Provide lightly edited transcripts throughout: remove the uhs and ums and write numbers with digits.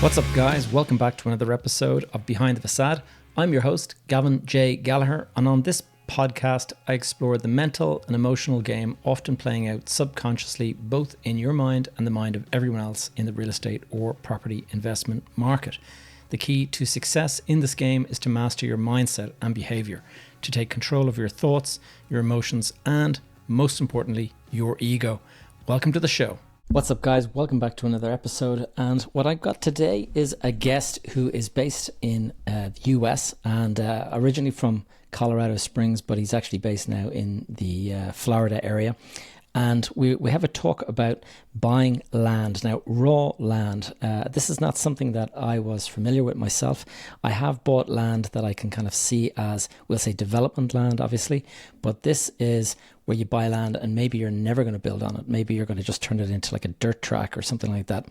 What's up, guys? Welcome back to another episode of Behind the Facade. I'm your host, Gavin J. Gallagher, and on this podcast, I explore the mental and emotional game often playing out subconsciously, both in your mind and the mind of everyone else in the real estate or property investment market. The key to success in this game is to master your mindset and behavior, to take control of your thoughts, your emotions, and most importantly, your ego. Welcome to the show. What's up, guys? Welcome back to another episode. And what I've got today is a guest who is based in the US and originally from Colorado Springs, but he's actually based now in the Florida area. And we have a talk about buying land. Now, raw land. This is not something that I was familiar with myself. I have bought land that I can kind of see as, we'll say, development land, obviously. But this is where you buy land and maybe you're never going to build on it. Maybe you're going to just turn it into like a dirt track or something like that.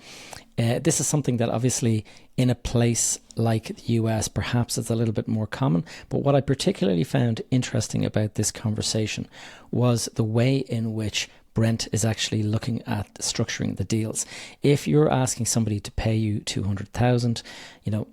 This is something that obviously in a place like the US, perhaps it's a little bit more common. But what I particularly found interesting about this conversation was the way in which Brent is actually looking at structuring the deals. If you're asking somebody to pay you $200,000,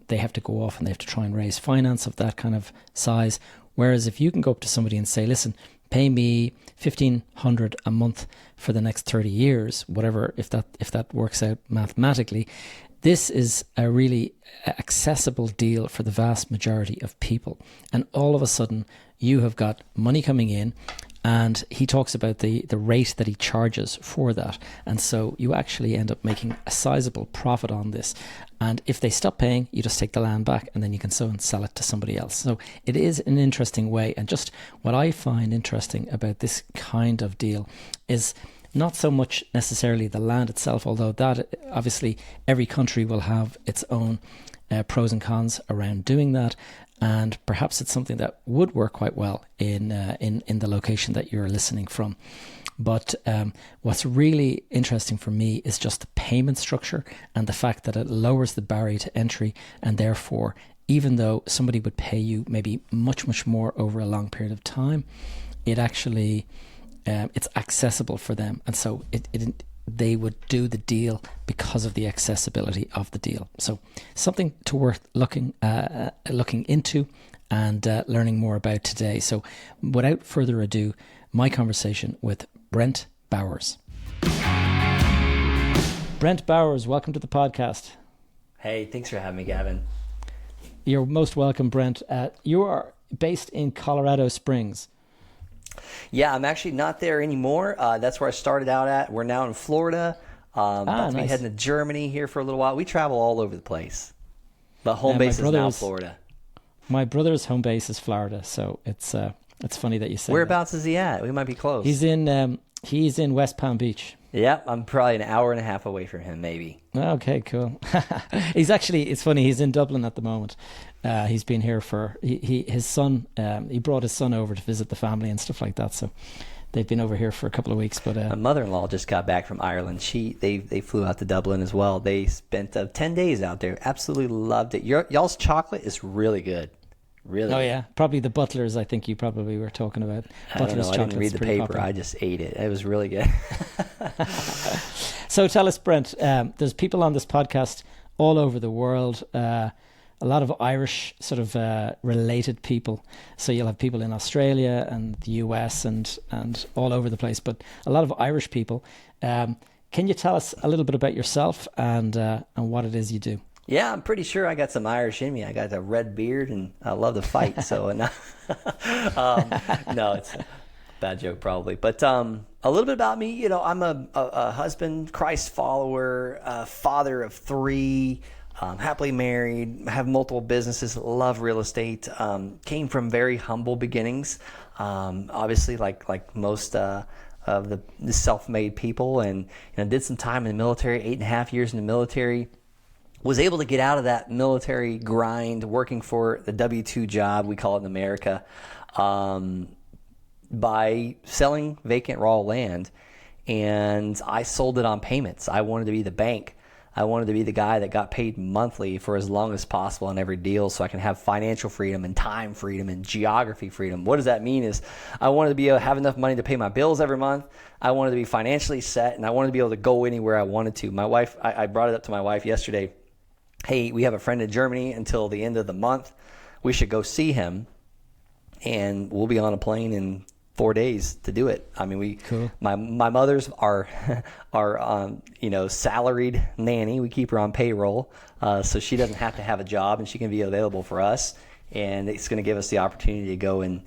they have to go off and they have to try and raise finance of that kind of size. Whereas if you can go up to somebody and say, listen, pay me $1,500 a month for the next 30 years, whatever, if that works out mathematically, this is a really accessible deal for the vast majority of people. And all of a sudden, you have got money coming in, and he talks about the rate that he charges for that. And so you actually end up making a sizable profit on this. And if they stop paying, you just take the land back and then you can sell it to somebody else. So it is an interesting way. And just what I find interesting about this kind of deal is not so much necessarily the land itself, although that obviously every country will have its own pros and cons around doing that. And perhaps it's something that would work quite well in the location that you're listening from. But what's really interesting for me is just the payment structure and the fact that it lowers the barrier to entry. And therefore, even though somebody would pay you maybe much, much more over a long period of time, it actually, it's accessible for them. And so they would do the deal because of the accessibility of the deal. So something to worth looking into and learning more about today. So without further ado, my conversation with Brent Bowers. Brent Bowers, welcome to the podcast. Hey, thanks for having me, Gavin. You're most welcome, Brent. You are based in Colorado Springs. Yeah, I'm actually not there anymore. That's where I started out at. We're now in Florida. About to be heading to Germany here for a little while. We travel all over the place. But home base is now Florida. My brother's home base is Florida, so it's funny that you say Whereabouts is he at? We might be close. He's in West Palm Beach. Yep, I'm probably an hour and a half away from him, maybe. Okay, cool. It's funny, he's in Dublin at the moment. He's been here his son, he brought his son over to visit the family and stuff like that. So they've been over here for a couple of weeks. But my mother-in-law just got back from Ireland. They flew out to Dublin as well. They spent 10 days out there. Absolutely loved it. Y'all's chocolate is really good. Really? Oh yeah, probably the Butlers. I think you probably were talking about. I don't know. I didn't read the paper. Popular. I just ate it. It was really good. So tell us, Brent. There's people on this podcast all over the world. A lot of Irish sort of related people. So you'll have people in Australia and the US and all over the place. But a lot of Irish people. Can you tell us a little bit about yourself and what it is you do? Yeah, I'm pretty sure I got some Irish in me. I got a red beard and I love to fight. So no, it's a bad joke probably. But a little bit about me. I'm a husband, Christ follower, father of 3, happily married, have multiple businesses, love real estate. Came from very humble beginnings. Obviously, like most of the self-made people, and did some time in the military, 8.5 years in the military. Was able to get out of that military grind, working for the W-2 job, we call it in America, by selling vacant raw land. And I sold it on payments. I wanted to be the bank. I wanted to be the guy that got paid monthly for as long as possible on every deal so I can have financial freedom and time freedom and geography freedom. What does that mean is I wanted to be able to have enough money to pay my bills every month. I wanted to be financially set, and I wanted to be able to go anywhere I wanted to. My wife, I brought it up to my wife yesterday. hey, we have a friend in Germany until the end of the month. We should go see him, and we'll be on a plane in 4 days to do it. I mean, Cool. my mother's our salaried nanny. We keep her on payroll, so she doesn't have to have a job, and she can be available for us. And it's going to give us the opportunity to go and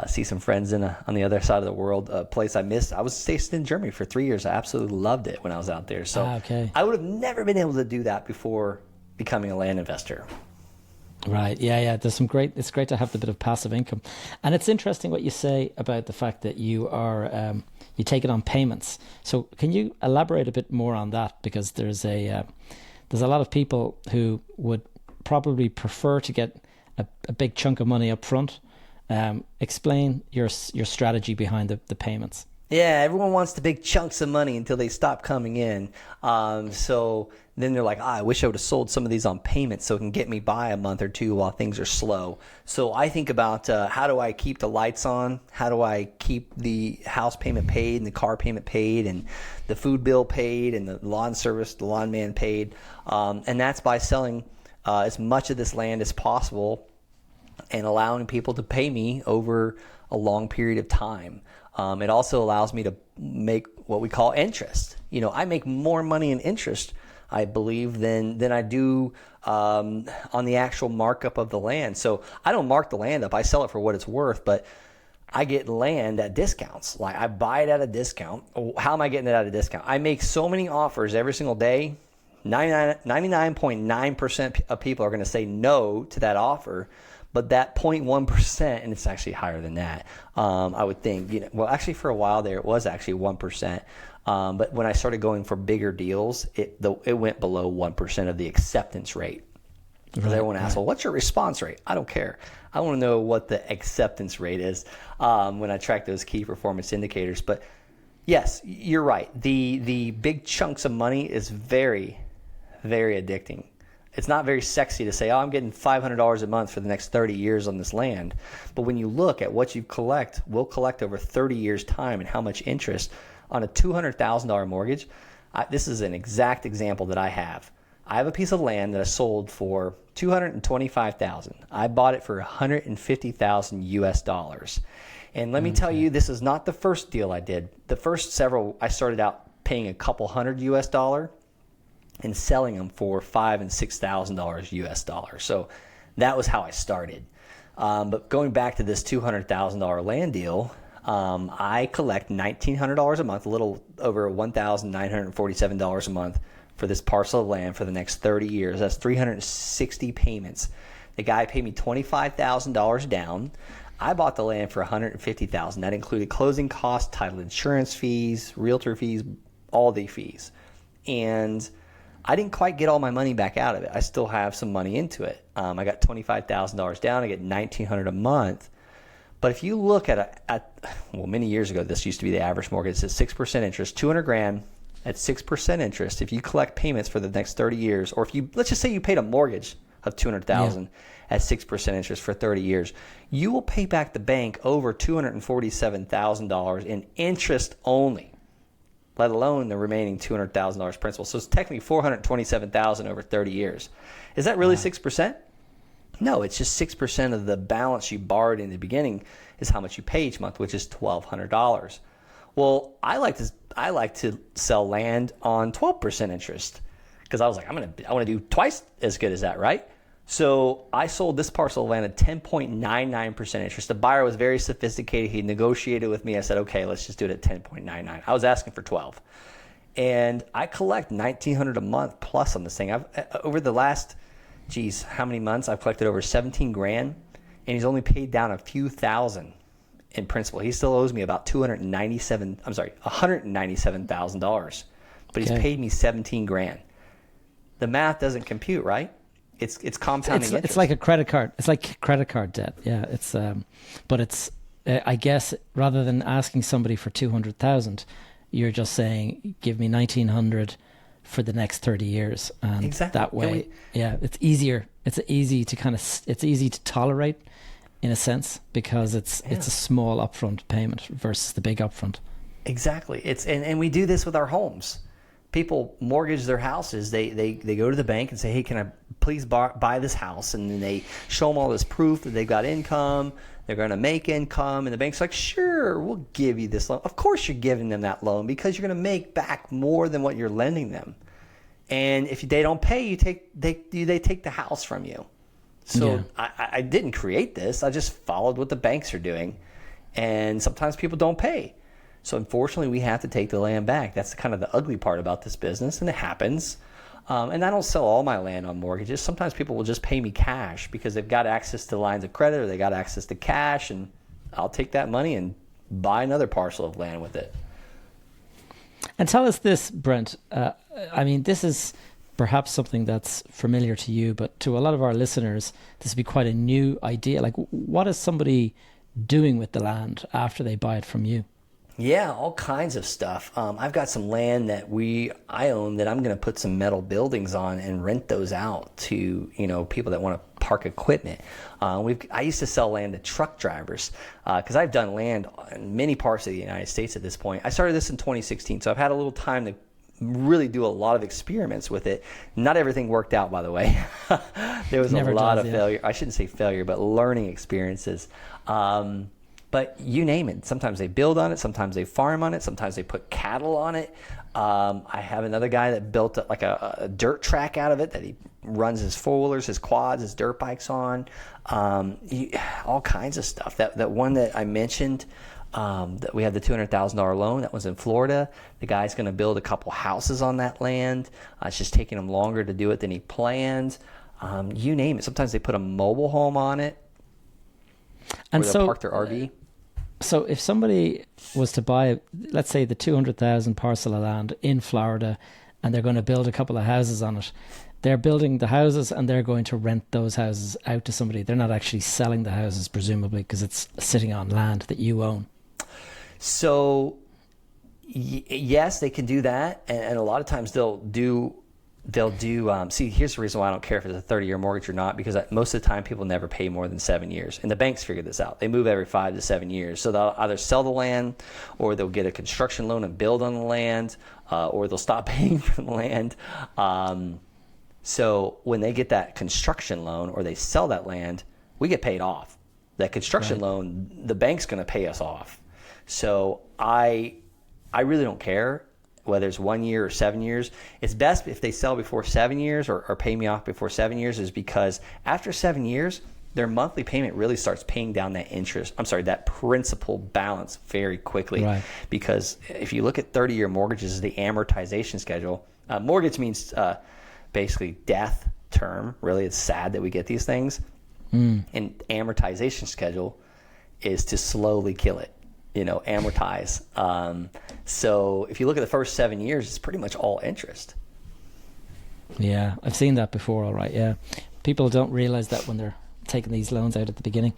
see some friends on the other side of the world, a place I missed. I was stationed in Germany for 3 years. I absolutely loved it when I was out there. So okay. I would have never been able to do that before becoming a land investor. Right. Yeah. It's great to have the bit of passive income. And it's interesting what you say about the fact that you take it on payments. So can you elaborate a bit more on that? Because there's a lot of people who would probably prefer to get a big chunk of money up front. Explain your strategy behind the payments. Yeah, everyone wants the big chunks of money until they stop coming in. So then they're like, I wish I would have sold some of these on payments so it can get me by a month or two while things are slow. So I think about how do I keep the lights on? How do I keep the house payment paid and the car payment paid and the food bill paid and the lawn service, the lawn man paid? And that's by selling as much of this land as possible and allowing people to pay me over a long period of time. It also allows me to make what we call interest. I make more money in interest, I believe, than I do on the actual markup of the land. So I don't mark the land up. I sell it for what it's worth, but I get land at discounts. Like I buy it at a discount. How am I getting it at a discount? I make so many offers every single day. 99.9% of people are going to say no to that offer. But that 0.1%, and it's actually higher than that, I would think. Well, actually, for a while there, it was actually 1%. But when I started going for bigger deals, it went below 1% of the acceptance rate. Because everyone asks, well, what's your response rate? I don't care. I want to know what the acceptance rate is when I track those key performance indicators. But yes, you're right. The big chunks of money is very, very addicting. It's not very sexy to say, I'm getting $500 a month for the next 30 years on this land. But when you look at what you will collect over 30 years' time and how much interest on a $200,000 mortgage, this is an exact example that I have. I have a piece of land that I sold for $225,000. I bought it for $150,000 US dollars. And let me tell you, this is not the first deal I did. The first several, I started out paying a couple hundred US dollar and selling them for $5,000 and $6,000 US dollars. So that was how I started. But going back to this $200,000 land deal, I collect $1,900 a month, a little over $1,947 a month for this parcel of land for the next 30 years. That's 360 payments. The guy paid me $25,000 down. I bought the land for $150,000. That included closing costs, title insurance fees, realtor fees, all the fees. And I didn't quite get all my money back out of it. I still have some money into it. I got $25,000 down. I get $1,900 a month. But if you look at many years ago, this used to be the average mortgage. It's 6% interest, $200,000 at 6% interest. If you collect payments for the next 30 years, or let's just say you paid a mortgage of $200,000 at 6% interest for 30 years, you will pay back the bank over $247,000 in interest only, let alone the remaining $200,000 principal. So it's technically $427,000 over 30 years. Is that really 6%? No, it's just 6% of the balance you borrowed in the beginning is how much you pay each month, which is $1,200. Well, I like to sell land on 12% interest because I was like, I want to do twice as good as that, right? So I sold this parcel of land at 10.99% interest. The buyer was very sophisticated. He negotiated with me. I said, okay, let's just do it at 10.99. I was asking for 12. And I collect $1,900 a month plus on this thing. Over the last, how many months? I've collected over $17,000, and he's only paid down a few thousand in principal. He still owes me about $197,000, but he's paid me $17,000. The math doesn't compute, right? It's compounding interest. It's like a credit card. It's like credit card debt. Yeah, it's but it's I guess rather than asking somebody for 200,000, you're just saying give me 1,900 for the next 30 years, and exactly. That way, it's easier. It's easy to tolerate in a sense because it's a small upfront payment versus the big upfront. Exactly. And we do this with our homes. people mortgage their houses. They go to the bank and say, hey, can I please buy this house? And then they show them all this proof that they've got income. They're going to make income. And the bank's like, sure, we'll give you this loan. Of course you're giving them that loan because you're going to make back more than what you're lending them. And if they don't pay, they take the house from you. So I didn't create this. I just followed what the banks are doing. And sometimes people don't pay. So unfortunately, we have to take the land back. That's kind of the ugly part about this business, and it happens. And I don't sell all my land on mortgages. Sometimes people will just pay me cash because they've got access to lines of credit or they got access to cash, and I'll take that money and buy another parcel of land with it. And tell us this, Brent. I mean, this is perhaps something that's familiar to you, but to a lot of our listeners, this would be quite a new idea. Like, what is somebody doing with the land after they buy it from you? Yeah, all kinds of stuff. I've got some land that I own that I'm going to put some metal buildings on and rent those out to people that want to park equipment. I used to sell land to truck drivers because I've done land in many parts of the United States at this point. I started this in 2016, so I've had a little time to really do a lot of experiments with it. Not everything worked out, by the way. There was a lot of failure. I shouldn't say failure, but learning experiences. But you name it. Sometimes they build on it. Sometimes they farm on it. Sometimes they put cattle on it. I have another guy that built a dirt track out of it that he runs his four-wheelers, his quads, his dirt bikes on. All kinds of stuff. That one that I mentioned, that we had the $200,000 loan, that was in Florida. The guy's going to build a couple houses on that land. It's just taking him longer to do it than he planned. You name it. Sometimes they put a mobile home on it. And so park their RV. So if somebody was to buy, let's say, the 200,000 parcel of land in Florida, and they're going to build a couple of houses on it, they're building the houses and they're going to rent those houses out to somebody. They're not actually selling the houses, presumably, because it's sitting on land that you own. So yes, they can do that, and a lot of times they'll do. See, here's the reason why I don't care if it's a 30-year mortgage or not, because most of the time people never pay more than 7 years. And the banks figure this out. They move every 5 to 7 years. So they'll either sell the land, or they'll get a construction loan and build on the land, or they'll stop paying for the land. So when they get that construction loan or they sell that land, we get paid off. That construction loan, the bank's going to pay us off. So I really don't care whether it's 1 year or 7 years. It's best if they sell before 7 years or pay me off before 7 years, is because after 7 years, their monthly payment really starts paying down that principal balance very quickly. Right. Because if you look at 30-year mortgages, the amortization schedule, mortgage means basically death term. Really, it's sad that we get these things. And amortization schedule is to slowly kill it. Amortize. So if you look at the first 7 years, it's pretty much all interest. Yeah, I've seen that before. All right. Yeah. People don't realize that when they're taking these loans out at the beginning.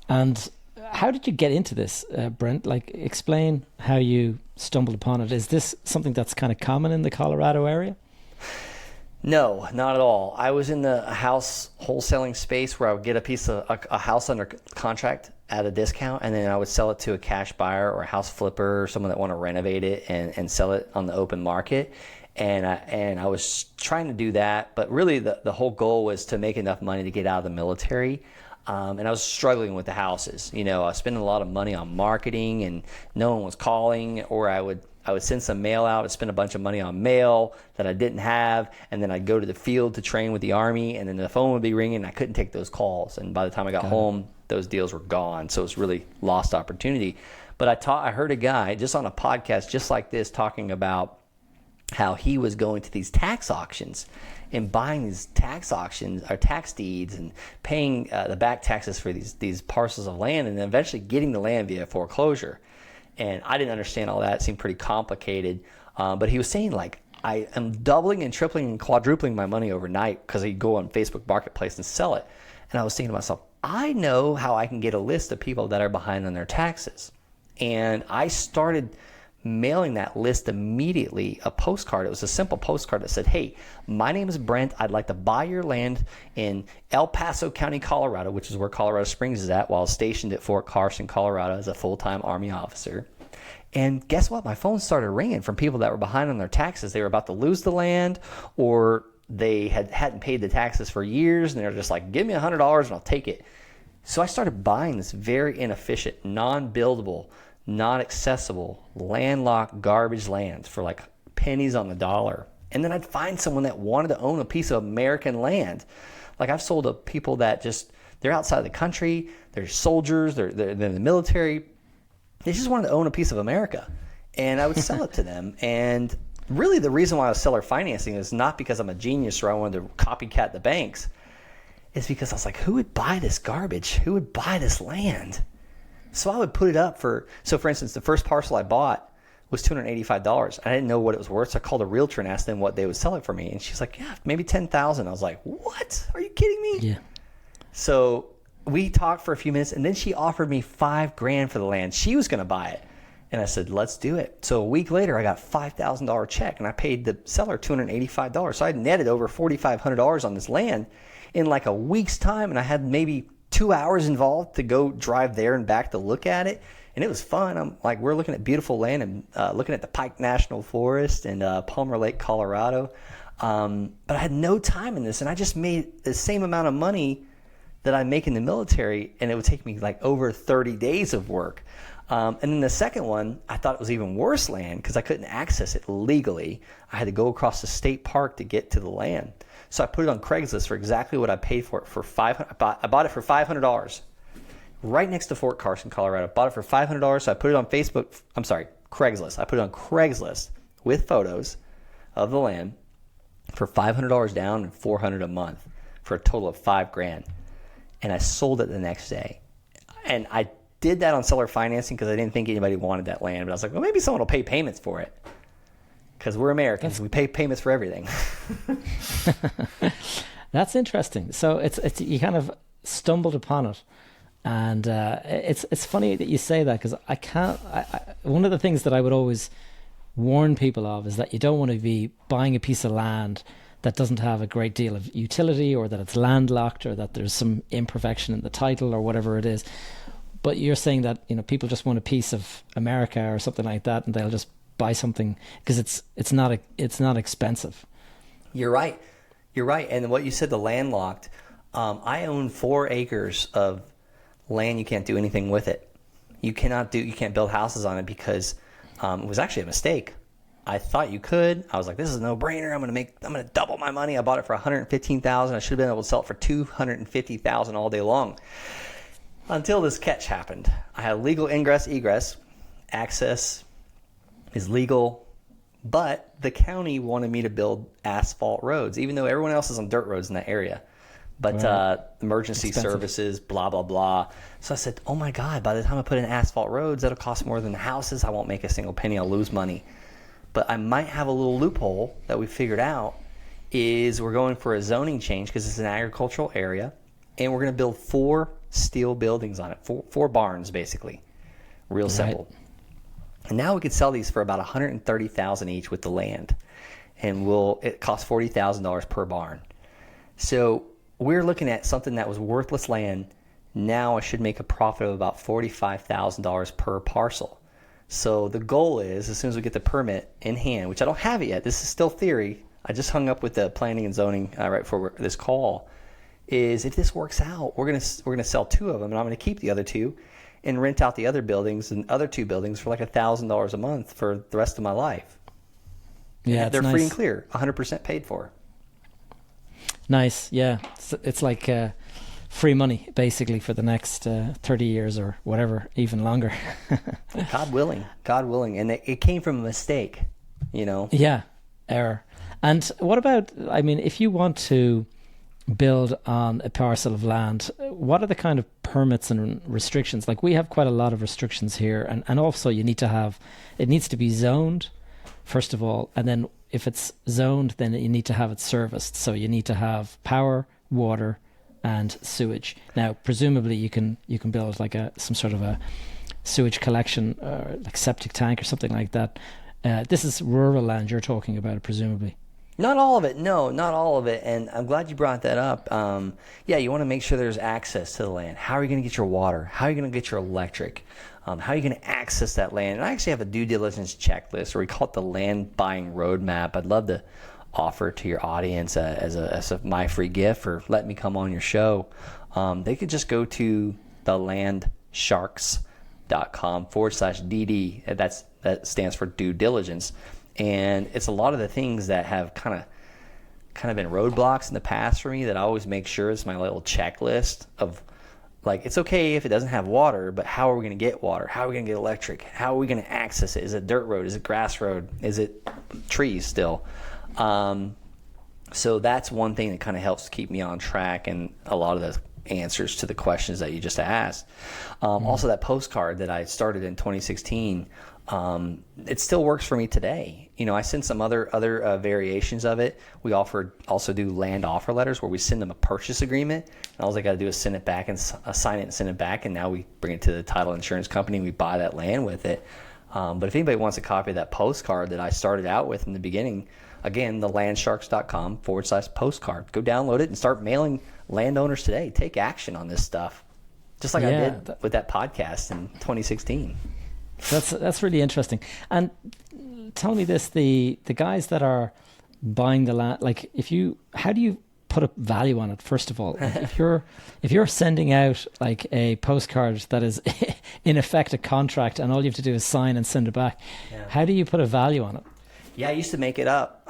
And how did you get into this, Brent? Like, explain how you stumbled upon it. Is this something that's kind of common in the Colorado area? No, not at all. I was in the house wholesaling space where I would get a house under contract at a discount, and then I would sell it to a cash buyer or a house flipper or someone that want to renovate it and sell it on the open market. And I was trying to do that, but really the whole goal was to make enough money to get out of the military. And I was struggling with the houses. I was spending a lot of money on marketing, and no one was calling, or I would send some mail out and spend a bunch of money on mail that I didn't have, and then I'd go to the field to train with the Army, and then the phone would be ringing, and I couldn't take those calls. And by the time I got home, those deals were gone. So it was really lost opportunity. But I heard a guy just on a podcast just like this talking about how he was going to these tax auctions and buying these tax auctions or tax deeds and paying the back taxes for these parcels of land, and then eventually getting the land via foreclosure. And I didn't understand all that. It seemed pretty complicated. But he was saying, like, I am doubling and tripling and quadrupling my money overnight because he'd go on Facebook Marketplace and sell it. And I was thinking to myself, I know how I can get a list of people that are behind on their taxes. And I started mailing that list immediately, a postcard. It was a simple postcard that said, hey, my name is Brent. I'd like to buy your land in El Paso County, Colorado, which is where Colorado Springs is at, while stationed at Fort Carson, Colorado as a full-time Army officer. And guess what? My phone started ringing from people that were behind on their taxes. They were about to lose the land, or they hadn't paid the taxes for years, and they're just like, give me $100 and I'll take it. So I started buying this very inefficient, non-buildable, non-accessible, landlocked garbage land for like pennies on the dollar. And then I'd find someone that wanted to own a piece of American land. Like I've sold to people that they're outside of the country, they're soldiers, they're in the military. They just wanted to own a piece of America. And I would sell it to them. And really the reason why I was seller financing is not because I'm a genius or I wanted to copycat the banks. It's because I was like, who would buy this garbage? Who would buy this land? So I would put it up for instance, the first parcel I bought was $285. I didn't know what it was worth. So I called a realtor and asked them what they would sell it for me. And she's like, yeah, maybe $10,000. I was like, what? Are you kidding me? Yeah. So we talked for a few minutes and then she offered me $5,000 for the land. She was going to buy it. And I said, let's do it. So a week later, I got a $5,000 check and I paid the seller $285. So I netted over $4,500 on this land in like a week's time. And I had maybe 2 hours involved to go drive there and back to look at it. And it was fun. I'm like, we're looking at beautiful land and looking at the Pike National Forest and Palmer Lake, Colorado. But I had no time in this. And I just made the same amount of money that I make in the military. And it would take me like over 30 days of work. And then the second one, I thought it was even worse land because I couldn't access it legally. I had to go across the state park to get to the land. So I put it on Craigslist for exactly what I paid for it for $500. I bought it for $500 right next to Fort Carson, Colorado. Bought it for $500. So I put it on Craigslist. I put it on Craigslist with photos of the land for $500 down and $400 a month for a total of $5,000. And I sold it the next day. And I did that on seller financing because I didn't think anybody wanted that land. But I was like, well, maybe someone will pay payments for it. Because we're Americans. We pay payments for everything. That's interesting. So it's you kind of stumbled upon it. And it's funny that you say that because one of the things that I would always warn people of is that you don't want to be buying a piece of land that doesn't have a great deal of utility, or that it's landlocked, or that there's some imperfection in the title or whatever it is. But you're saying that, you know, people just want a piece of America or something like that, and they'll just buy something because it's not expensive. You're right. And what you said, the landlocked, I own 4 acres of land. You can't do anything with it. You can't build houses on it because it was actually a mistake. I thought you could. I was like, this is a no-brainer. I'm going to double my money. I bought it for $115,000. I should have been able to sell it for $250,000 all day long. Until this catch happened. I had legal ingress, egress. Access is legal. But the county wanted me to build asphalt roads, even though everyone else is on dirt roads in that area. But right. Emergency services, blah, blah, blah. So I said, oh my God, by the time I put in asphalt roads, that'll cost more than the houses. I won't make a single penny. I'll lose money. But I might have a little loophole that we figured out is we're going for a zoning change because it's an agricultural area. And we're going to build 4 steel buildings on it, four barns basically. Real simple. Right. And now we could sell these for about $130,000 each with the land. And it costs $40,000 per barn. So we're looking at something that was worthless land. Now I should make a profit of about $45,000 per parcel. So the goal is, as soon as we get the permit in hand, which I don't have it yet, this is still theory. I just hung up with the planning and zoning right before this call. Is if this works out, we're gonna sell 2 of them, and I'm gonna keep the other 2, and rent out the other buildings and other 2 buildings for like $1,000 a month for the rest of my life. Yeah, they're nice. Free and clear, 100% paid for. Nice, yeah. It's like free money basically for the next 30 years or whatever, even longer. God willing, and it came from a mistake, you know. Yeah, error. And what about? I mean, if you want to build on a parcel of land, what are the kind of permits and restrictions? Like we have quite a lot of restrictions here, and also it needs to be zoned first of all, and then if it's zoned, then you need to have it serviced. So you need to have power, water, and sewage. Now presumably you can build like some sort of a sewage collection, like septic tank or something like that. This is rural land you're talking about, presumably. Not all of it. No, not all of it. And I'm glad you brought that up. Yeah, you want to make sure there's access to the land. How are you going to get your water? How are you going to get your electric? How are you going to access that land? And I actually have a due diligence checklist, or we call it the land buying roadmap. I'd love to offer it to your audience as my free gift, or let me come on your show. They could just go to thelandsharks.com/DD. That stands for due diligence. And it's a lot of the things that have kind of been roadblocks in the past for me that I always make sure is my little checklist of, like, it's okay if it doesn't have water, but how are we going to get water? How are we going to get electric? How are we going to access it? Is it dirt road? Is it grass road? Is it trees still? So that's one thing that kind of helps keep me on track, and a lot of the answers to the questions that you just asked. Also, that postcard that I started in 2016, it still works for me today. I send some other variations of it. We also do land offer letters where we send them a purchase agreement, and all I got to do is send it back and sign it and send it back, and now we bring it to the title insurance company and we buy that land with it. But if anybody wants a copy of that postcard that I started out with in the beginning, again, thelandsharks.com/postcard. Go download it and start mailing landowners today. Take action on this stuff, just like I did with that podcast in 2016. That's really interesting. And tell me this: the guys that are buying the land, like, how do you put a value on it? First of all, if you're sending out like a postcard that is in effect a contract, and all you have to do is sign and send it back, how do you put a value on it? Yeah, I used to make it up.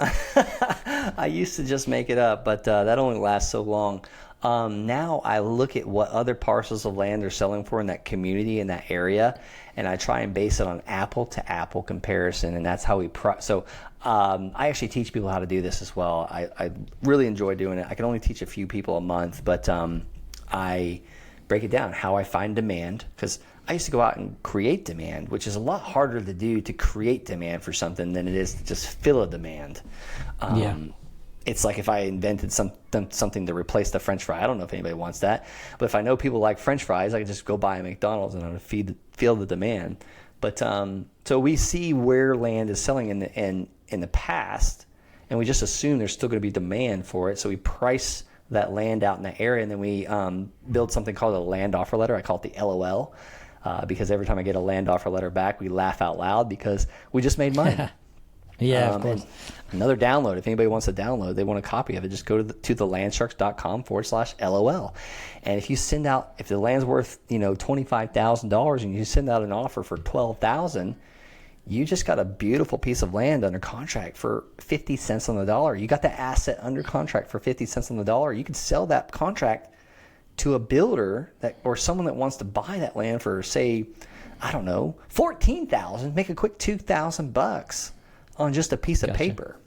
I used to just make it up, but that only lasts so long. Now I look at what other parcels of land are selling for in that community, in that area, and I try and base it on apple-to-apple comparison, and that's how we So I actually teach people how to do this as well. I really enjoy doing it. I can only teach a few people a month, but I break it down, how I find demand, because I used to go out and create demand, which is a lot harder to do, to create demand for something than it is to just fill a demand. It's like if I invented something to replace the French fry. I don't know if anybody wants that, but if I know people like French fries, I can just go buy a McDonald's and I'm gonna feel the demand. But so we see where land is selling in the past, and we just assume there's still going to be demand for it. So we price that land out in that area, and then we build something called a land offer letter. I call it the LOL, because every time I get a land offer letter back, we laugh out loud because we just made money. Yeah, of course. Another download. If anybody wants a download, they want a copy of it, just go to thelandsharks.com/LOL. And if you send out, if the land's worth, $25,000 and you send out an offer for $12,000, you just got a beautiful piece of land under contract for 50 cents on the dollar. You got the asset under contract for 50 cents on the dollar. You could sell that contract to a builder or someone that wants to buy that land for, say, I don't know, $14,000. Make a quick $2,000 on just a piece of paper.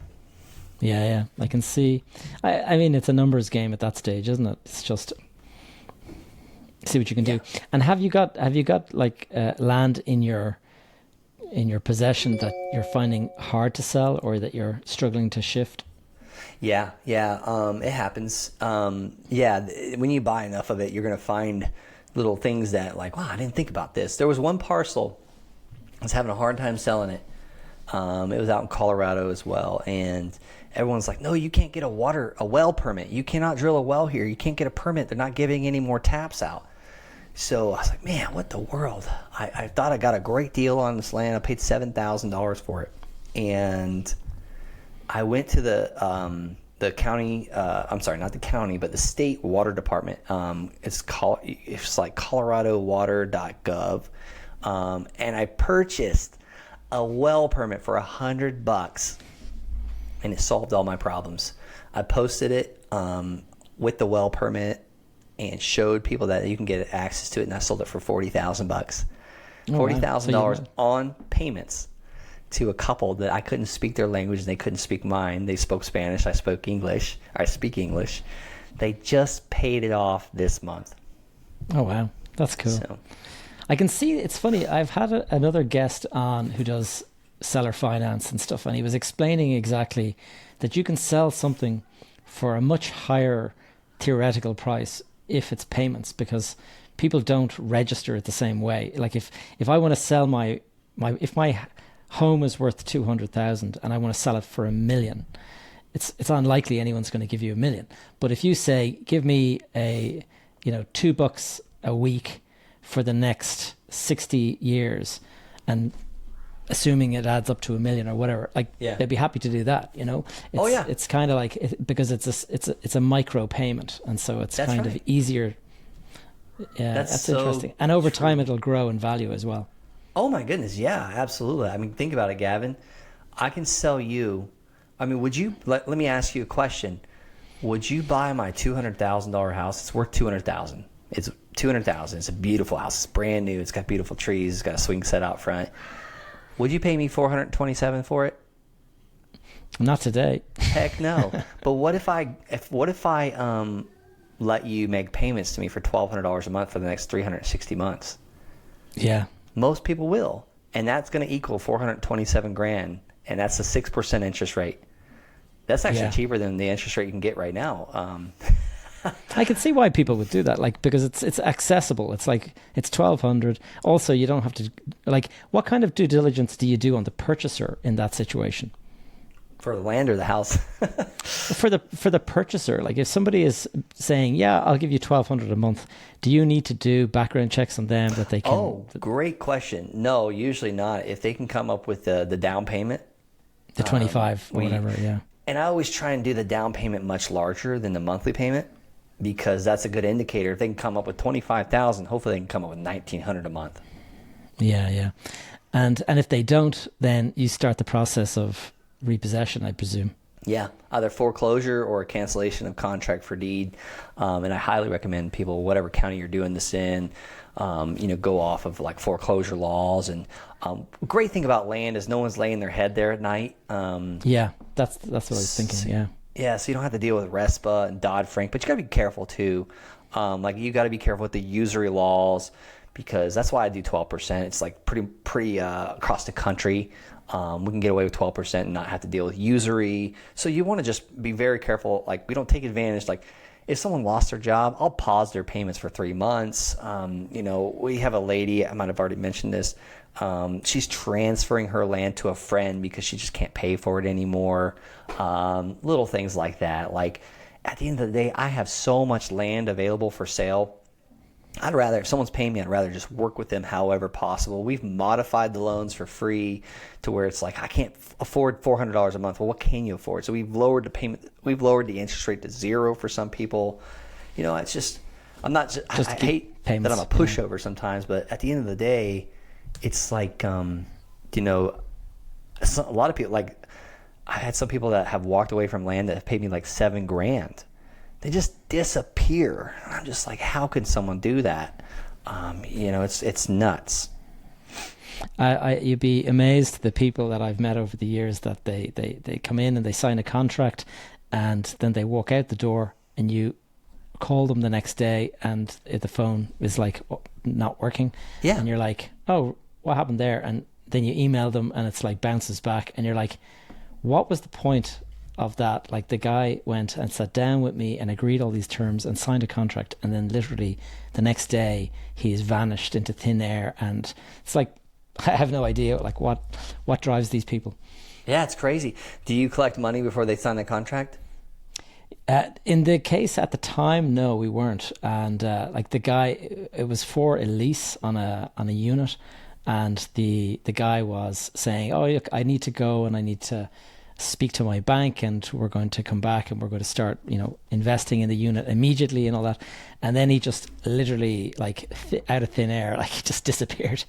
Yeah, I can see. I mean, it's a numbers game at that stage, isn't it? It's just see what you can do. And have you got like land in your possession that you're finding hard to sell, or that you're struggling to shift? Yeah, it happens. When you buy enough of it, you're going to find little things that, like, wow, I didn't think about this. There was one parcel I was having a hard time selling it. It was out in Colorado as well, and everyone's like, no, you can't get a well permit. You cannot drill a well here. You can't get a permit. They're not giving any more taps out. So I was like, man, what the world? I thought I got a great deal on this land. I paid $7,000 for it, and I went to the county. I'm sorry, not the county, but the state water department. It's like coloradowater.gov, and I purchased a well permit for $100, and it solved all my problems. I posted it with the well permit and showed people that you can get access to it, and I sold it for $40,000. $40,000 on payments to a couple that I couldn't speak their language and they couldn't speak mine. They spoke Spanish, I spoke English. I speak English. They just paid it off this month. Oh wow, that's cool. So, I can see, it's funny, I've had another guest on who does seller finance and stuff, and he was explaining exactly that you can sell something for a much higher theoretical price if it's payments, because people don't register it the same way. Like if I want to sell if my home is worth 200,000 and I want to sell it for $1 million, it's unlikely anyone's going to give you $1 million. But if you say, give me $2 a week for the next 60 years, and assuming it adds up to $1 million or whatever, they'd be happy to do that. It's kind of like because it's a micro payment, and so it's That's kind right. of easier. Yeah, that's so interesting. And over time, it'll grow in value as well. Oh my goodness, yeah, absolutely. I mean, think about it, Gavin. I can sell you. I mean, would you? Let me ask you a question. Would you buy my $200,000 house? It's worth $200,000. It's $200,000. It's a beautiful house. It's brand new. It's got beautiful trees. It's got a swing set out front. Would you pay me $427 for it? Not today. Heck no. But what if I let you make payments to me for $1,200 a month for the next 360 months? Yeah. Most people will, and that's going to equal $427,000, and that's a 6% interest rate. That's actually cheaper than the interest rate you can get right now. I can see why people would do that, because it's accessible. It's it's $1,200. Also, you don't have to what kind of due diligence do you do on the purchaser in that situation? For the land or the house? For the purchaser, if somebody is saying, yeah, I'll give you $1,200 a month, do you need to do background checks on them that they can? Oh, great question. No, usually not. If they can come up with the down payment, the 25 or whatever, yeah. And I always try and do the down payment much larger than the monthly payment, because that's a good indicator. If they can come up with $25,000, hopefully they can come up with $1,900 a month. Yeah. And if they don't, then you start the process of repossession, I presume. Yeah, either foreclosure or a cancellation of contract for deed. And I highly recommend people, whatever county you're doing this in, go off of foreclosure laws. And great thing about land is no one's laying their head there at night. Yeah, that's what I was thinking. Yeah. Yeah, so you don't have to deal with RESPA and Dodd-Frank, but you got to be careful too. You got to be careful with the usury laws, because that's why I do 12%. It's pretty across the country. We can get away with 12% and not have to deal with usury. So you want to just be very careful. We don't take advantage. If someone lost their job, I'll pause their payments for 3 months. We have a lady, I might have already mentioned this. She's transferring her land to a friend because she just can't pay for it anymore. Little things like that. At the end of the day, I have so much land available for sale. If someone's paying me, I'd rather just work with them however possible. We've modified the loans for free to where it's I can't afford $400 a month. Well, what can you afford? So we've lowered the payment. We've lowered the interest rate to 0 for some people. It's just, I hate payments, that I'm a pushover sometimes, but at the end of the day, it's a lot of people, I had some people that have walked away from land that have paid me $7,000. They just disappear. I'm just how can someone do that? It's nuts. You'd be amazed the people that I've met over the years that they come in and they sign a contract, and then they walk out the door, and you call them the next day and the phone is not working. Yeah. And you're like, oh, what happened there? And then you email them and it's bounces back, and you're like, what was the point of that? The guy went and sat down with me and agreed all these terms and signed a contract, and then literally the next day he's vanished into thin air. And it's I have no idea what drives these people. Yeah, it's crazy. Do you collect money before they sign the contract? In the case at the time, no, we weren't. And the guy, it was for a lease on a unit, and the guy was saying, oh, look, I need to go and I need to speak to my bank, and we're going to come back and we're going to start investing in the unit immediately and all that. And then he just literally out of thin air, he just disappeared.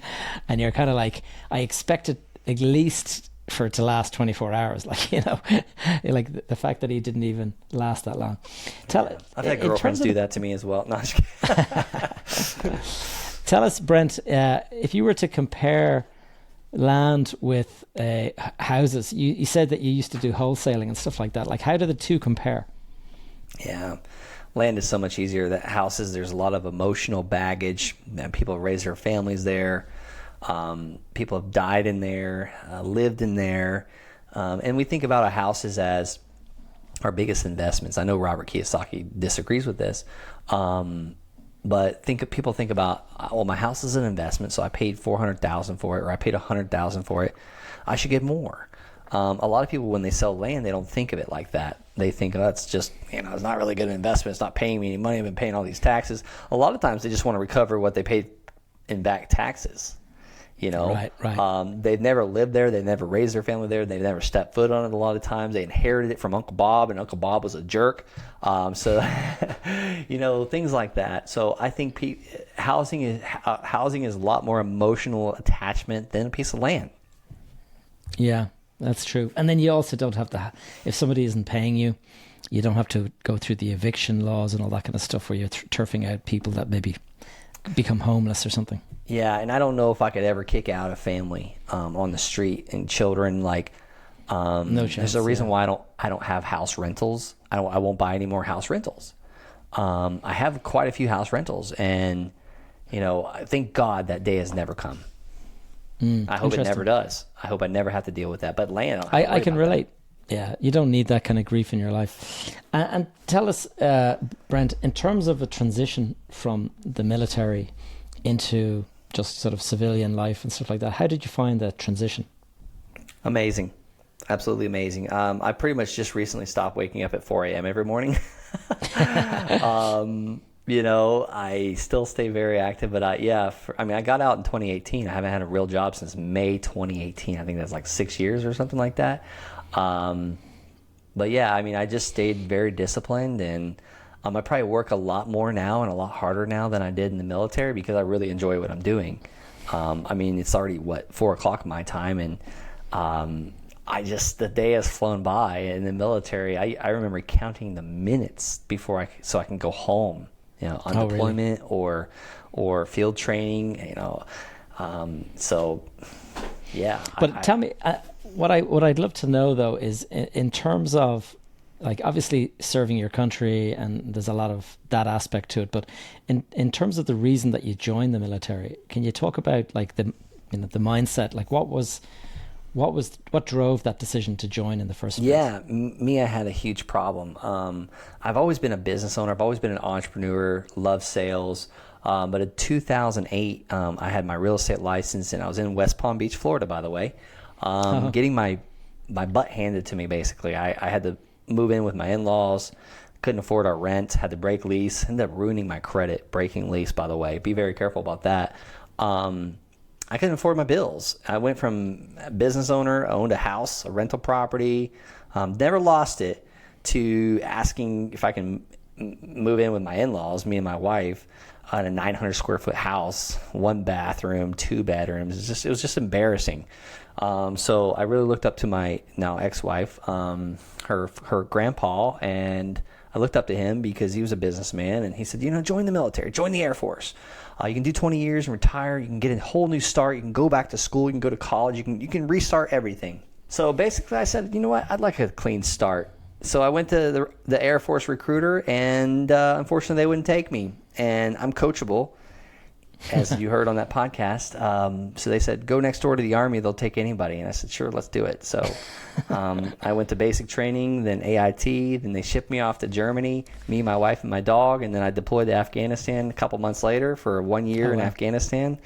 And you're kind of I expected at least for it to last 24 hours, the fact that he didn't even last that long. I've had girlfriends do that to me as well. No, I'm just kidding. Tell us, Brent, if you were to compare land with houses, you said that you used to do wholesaling and stuff like that. How do the two compare? Yeah, land is so much easier. That houses, there's a lot of emotional baggage. People raise their families there. People have died in there, lived in there. And we think about our houses as our biggest investments. I know Robert Kiyosaki disagrees with this. But people think about, well, my house is an investment, so I paid $400,000 for it, or I paid $100,000 for it. I should get more. A lot of people, when they sell land, they don't think of it like that. They think, oh, that's just, it's not really good investment. It's not paying me any money. I've been paying all these taxes. A lot of times they just want to recover what they paid in back taxes. Right. They've never lived there. They've never raised their family there. They've never stepped foot on it a lot of times. They inherited it from Uncle Bob, and Uncle Bob was a jerk. So, things like that. So I think housing is a lot more emotional attachment than a piece of land. Yeah, that's true. And then you also don't have to, if somebody isn't paying you, you don't have to go through the eviction laws and all that kind of stuff where you're turfing out people that maybe become homeless or something. Yeah, and I don't know if I could ever kick out a family on the street and children. No chance. There's a reason why I don't have house rentals. I won't buy any more house rentals. I have quite a few house rentals, and thank God that day has never come. I hope it never does. I hope I never have to deal with that. But land, I can relate. Yeah, you don't need that kind of grief in your life. And tell us, Brent, in terms of a transition from the military into just sort of civilian life and stuff like that, how did you find that transition? Amazing. Absolutely amazing. I pretty much just recently stopped waking up at 4 a.m. every morning. I still stay very active, but I got out in 2018. I haven't had a real job since May 2018. I think that's like 6 years or something like that. But yeah, I just stayed very disciplined, and I probably work a lot more now and a lot harder now than I did in the military because I really enjoy what I'm doing. It's already 4:00 my time, and the day has flown by. In the military, I remember counting the minutes so I can go home, on deployment really? or field training, so yeah. But tell me, what I'd love to know though is in terms of, like, obviously serving your country, and there's a lot of that aspect to it, but in terms of the reason that you joined the military, can you talk about like the mindset, like what drove that decision to join in the first place? Yeah, I had a huge problem. I've always been a business owner. I've always been an entrepreneur, love sales. But in 2008, I had my real estate license, and I was in West Palm Beach, Florida, by the way, getting my butt handed to me, basically. I had to move in with my in-laws, couldn't afford our rent, had to break lease, ended up ruining my credit, breaking lease, by the way. Be very careful about that. I couldn't afford my bills. I went from a business owner, owned a house, a rental property, never lost it, to asking if I can move in with my in-laws, me and my wife, on a 900 square foot house, 1 bathroom, 2 bedrooms. It was just embarrassing. So I really looked up to my now ex-wife, her grandpa, and I looked up to him because he was a businessman, and he said, join the military, join the Air Force. You can do 20 years and retire. You can get a whole new start. You can go back to school. You can go to college. You can restart everything. So basically I said, you know what? I'd like a clean start. So I went to the Air Force recruiter, and unfortunately they wouldn't take me. And I'm coachable, as you heard on that podcast. So they said, go next door to the Army. They'll take anybody. And I said, sure, let's do it. So I went to basic training, then AIT. Then they shipped me off to Germany, me, my wife, and my dog. And then I deployed to Afghanistan a couple months later for 1 year in Afghanistan.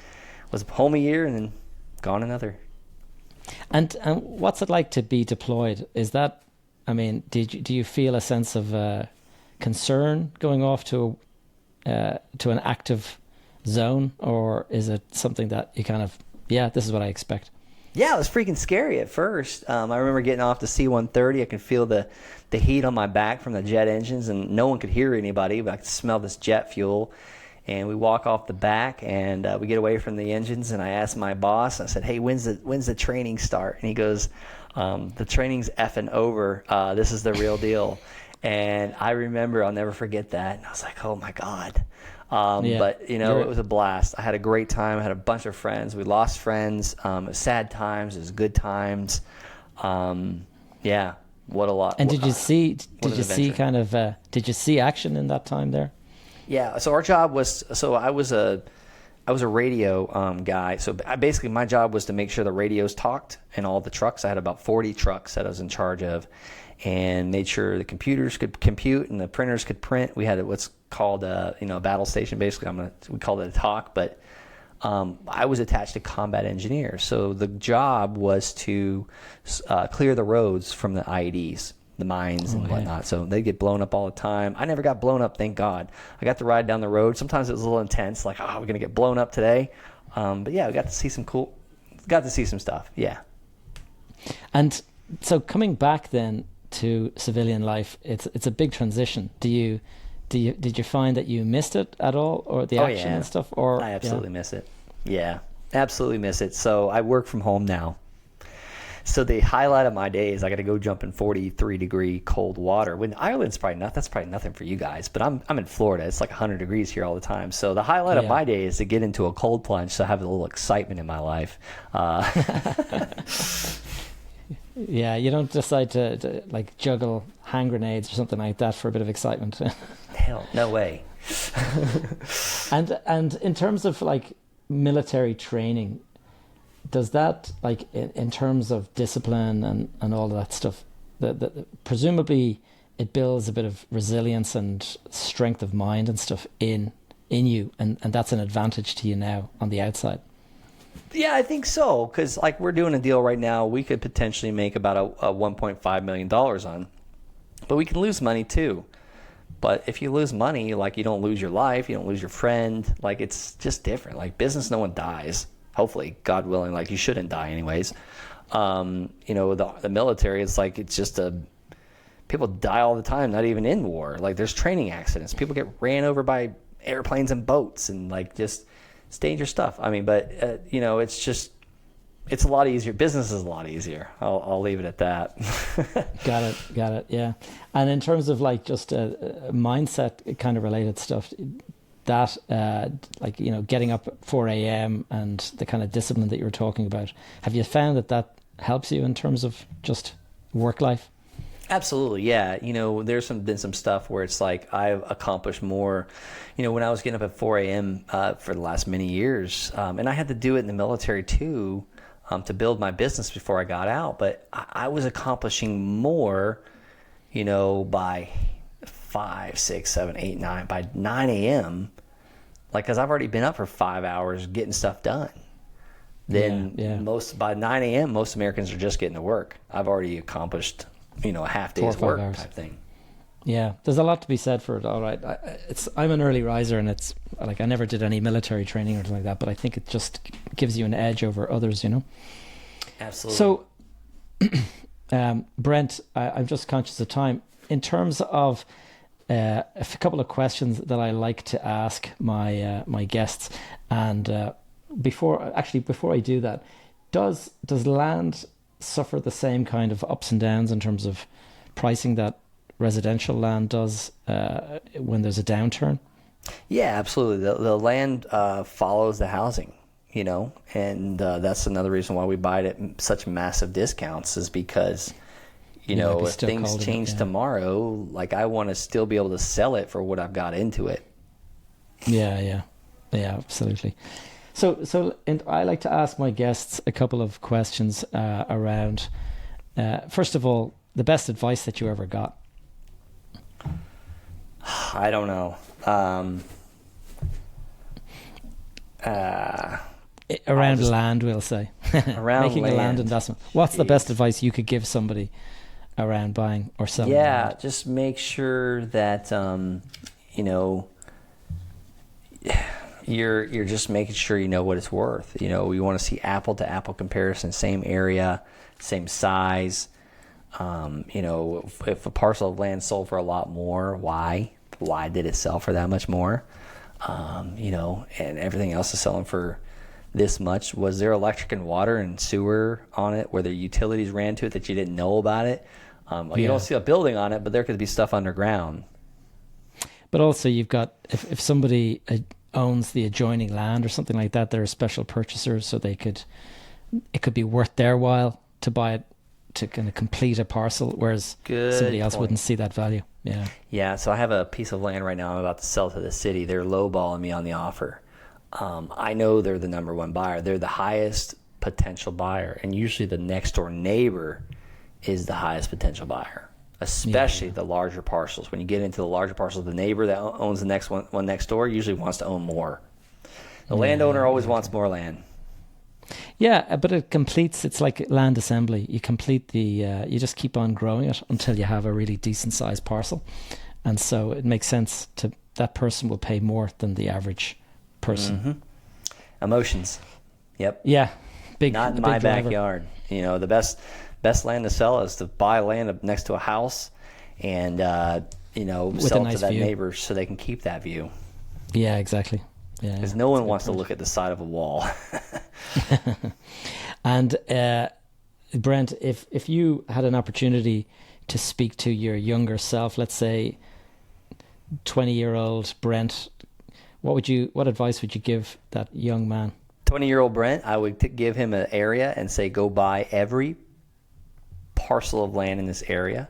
Was home a year and then gone another. And what's it like to be deployed? Is that, do you feel a sense of concern going off to an active zone, or is it something that you kind of, this is what I expect? Yeah, it was freaking scary at first. I remember getting off the C-130. I could feel the heat on my back from the jet engines, and no one could hear anybody, but I could smell this jet fuel. And we walk off the back, and we get away from the engines, and I asked my boss, I said, hey, when's the training start? And he goes, the training's effing over. This is the real deal. And I remember, I'll never forget that. And I was like, oh my God. But it was a blast. I had a great time. I had a bunch of friends. We lost friends. It was sad times. It was good times. What a lot. And did you see action in that time there? Yeah. So our job was, I was a radio guy. So basically my job was to make sure the radios talked in all the trucks. I had about 40 trucks that I was in charge of, and made sure the computers could compute and the printers could print. We had what's called a battle station. Basically, we called it a talk, but I was attached to combat engineers. So the job was to clear the roads from the IEDs, the mines and whatnot. So they get blown up all the time. I never got blown up, thank God. I got to ride down the road. Sometimes it was a little intense, like, we're going to get blown up today. But yeah, we got to see some stuff. Yeah. And so coming back then to civilian life, it's a big transition. Did you find that you missed it at all, or the action and stuff? Or I absolutely miss it. Yeah, absolutely miss it. So I work from home now. So the highlight of my day is I got to go jump in 43-degree cold water. When Ireland's that's probably nothing for you guys, but I'm in Florida. It's like 100 degrees here all the time. So the highlight of my day is to get into a cold plunge, so I have a little excitement in my life. Yeah, you don't decide to like juggle hand grenades or something like that for a bit of excitement. Hell, no way. And in terms of like military training, does that, like in terms of discipline and all of that stuff, presumably it builds a bit of resilience and strength of mind and stuff in you, and that's an advantage to you now on the outside? Yeah, I think so, because like we're doing a deal right now we could potentially make about a $1.5 million on, but we can lose money too. But if you lose money, like, you don't lose your life, you don't lose your friend, like, it's just different. Like business, no one dies, hopefully, God willing. Like, you shouldn't die anyways. The military, it's like, it's just people die all the time, not even in war. Like, there's training accidents, people get ran over by airplanes and boats, and like, just it's dangerous stuff. I mean, but it's a lot easier. Business is a lot easier. I'll leave it at that. Got it. Yeah. And in terms of like just a mindset kind of related stuff, that getting up at 4 a.m. and the kind of discipline that you were talking about, have you found that helps you in terms of just work life? Absolutely, yeah. There's been some stuff where it's like I've accomplished more. When I was getting up at 4 a.m. For the last many years, and I had to do it in the military too, to build my business before I got out. But I was accomplishing more, by 5, 6, 7, 8, 9, by 9 a.m., like, because I've already been up for 5 hours getting stuff done. Then by 9 a.m., most Americans are just getting to work. I've already accomplished, a half day's work hours. Type thing. Yeah, there's a lot to be said for it. All right, I'm an early riser, and it's like I never did any military training or anything like that, but I think it just gives you an edge over others, Absolutely. So, Brent, I'm just conscious of time. In terms of a couple of questions that I like to ask my guests, and before I do that, does land suffer the same kind of ups and downs in terms of pricing that residential land does when there's a downturn? Yeah, absolutely. The land follows the housing, and that's another reason why we buy it at such massive discounts, is because, if things change tomorrow, like, I want to still be able to sell it for what I've got into it. Yeah, absolutely. So, and I like to ask my guests a couple of questions around, first of all, the best advice that you ever got. I don't know. Around land, we'll say. Around making a land investment. What's the best advice you could give somebody around buying or selling land? Just make sure that you're just making sure you know what it's worth. You want to see apple to apple comparison, same area, same size. If a parcel of land sold for a lot more, why did it sell for that much more? And everything else is selling for this much. Was there electric and water and sewer on it? Were there utilities ran to it that you didn't know about it? You don't see a building on it, but there could be stuff underground. But also, you've got, if somebody owns the adjoining land or something like that, they're a special purchaser, so it could be worth their while to buy it to kind of complete a parcel, whereas somebody else wouldn't see that value. Yeah. So I have a piece of land right now I'm about to sell to the city. They're lowballing me on the offer. I know they're the number one buyer. They're the highest potential buyer, and usually the next door neighbor is the highest potential buyer, especially the larger parcels. When you get into the larger parcels, the neighbor that owns the next one next door usually wants to own more. The landowner always wants more land. Yeah, but it completes, it's like land assembly. You complete you just keep on growing it until you have a really decent sized parcel. And so it makes sense that person will pay more than the average person. Mm-hmm. Emotions. Yep. Yeah. Not in my backyard. You know, the best land to sell is to buy land next to a house and, sell it to that neighbor so they can keep that view. Yeah, exactly. Yeah, because no one wants to look at the side of a wall. And Brent, if you had an opportunity to speak to your younger self, let's say 20-year-old Brent, what advice would you give that young man? 20-year-old Brent, I would give him an area and say, go buy every parcel of land in this area.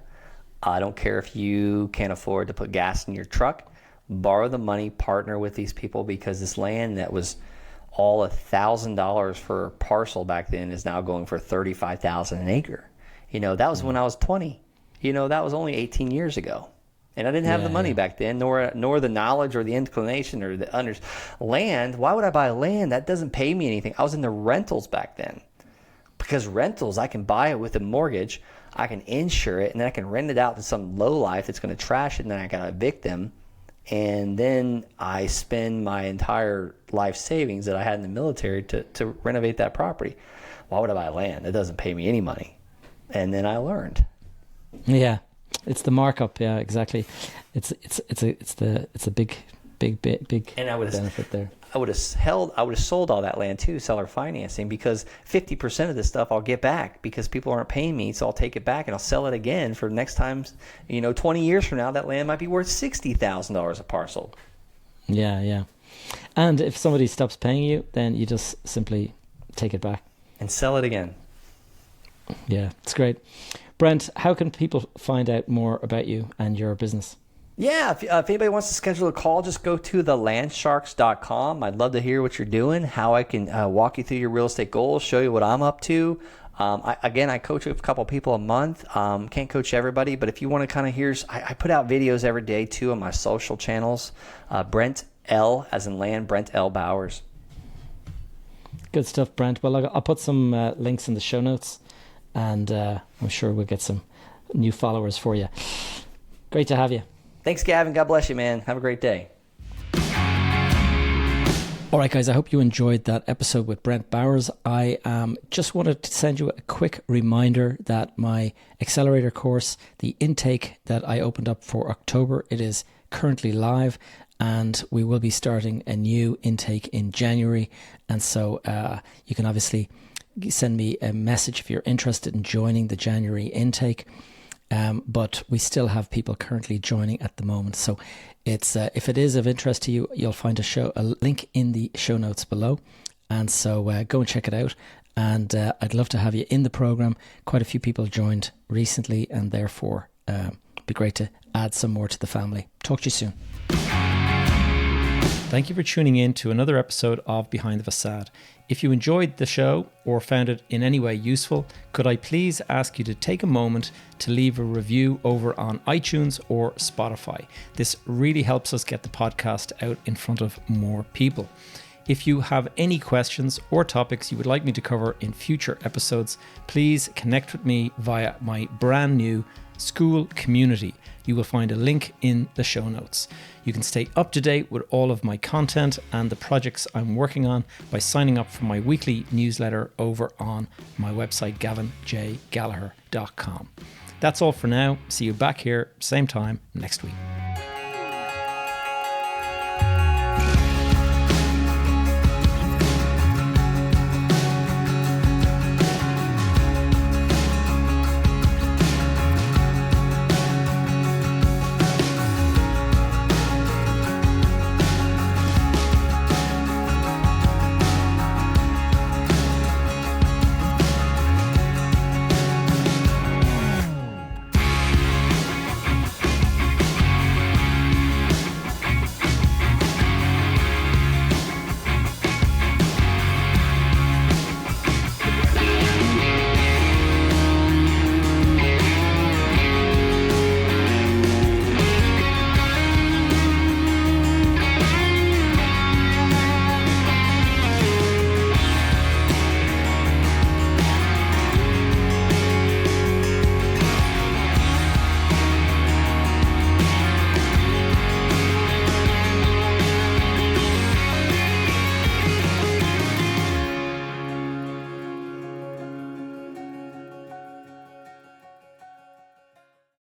I don't care if you can't afford to put gas in your truck. Borrow the money, partner with these people, because this land that was all $1,000 for a parcel back then is now going for $35,000 an acre. That was when I was 20. That was only 18 years ago. And I didn't have the money back then, nor the knowledge or the inclination or the land. Why would I buy land? That doesn't pay me anything. I was in the rentals back then. Because rentals, I can buy it with a mortgage, I can insure it, and then I can rent it out to some lowlife that's going to trash it, and then I got to evict them. And then I spend my entire life savings that I had in the military to renovate that property. Why would I buy land? It doesn't pay me any money. And then I learned. Yeah, it's the markup. Yeah, exactly. It's a big and benefit there. I would have sold all that land too, seller financing, because 50% of this stuff I'll get back because people aren't paying me, so I'll take it back and I'll sell it again for next time. 20 years from now, that land might be worth $60,000 a parcel. Yeah. And if somebody stops paying you, then you just simply take it back and sell it again. Yeah, it's great. Brent, how can people find out more about you and your business? Yeah, if anybody wants to schedule a call, just go to thelandsharks.com. I'd love to hear what you're doing, how I can walk you through your real estate goals, show you what I'm up to. I coach a couple people a month. Can't coach everybody, but if you want to kind of I put out videos every day too on my social channels. Brent L, as in land, Brent L. Bowers. Good stuff, Brent. Well, I'll put some links in the show notes, and I'm sure we'll get some new followers for you. Great to have you. Thanks, Gavin. God bless you, man. Have a great day. All right, guys, I hope you enjoyed that episode with Brent Bowers. I just wanted to send you a quick reminder that my accelerator course, the intake that I opened up for October, it is currently live, and we will be starting a new intake in January. And so you can obviously send me a message if you're interested in joining the January intake. But we still have people currently joining at the moment. So it's if it is of interest to you, you'll find a link in the show notes below. And so go and check it out. And I'd love to have you in the program. Quite a few people joined recently, and therefore it'd be great to add some more to the family. Talk to you soon. Thank you for tuning in to another episode of Behind the Facade. If you enjoyed the show or found it in any way useful, could I please ask you to take a moment to leave a review over on iTunes or Spotify. This really helps us get the podcast out in front of more people. If you have any questions or topics you would like me to cover in future episodes, please connect with me via my brand new school community. You will find a link in the show notes. You can stay up to date with all of my content and the projects I'm working on by signing up for my weekly newsletter over on my website, gavinjgallagher.com. That's all for now. See you back here, same time next week.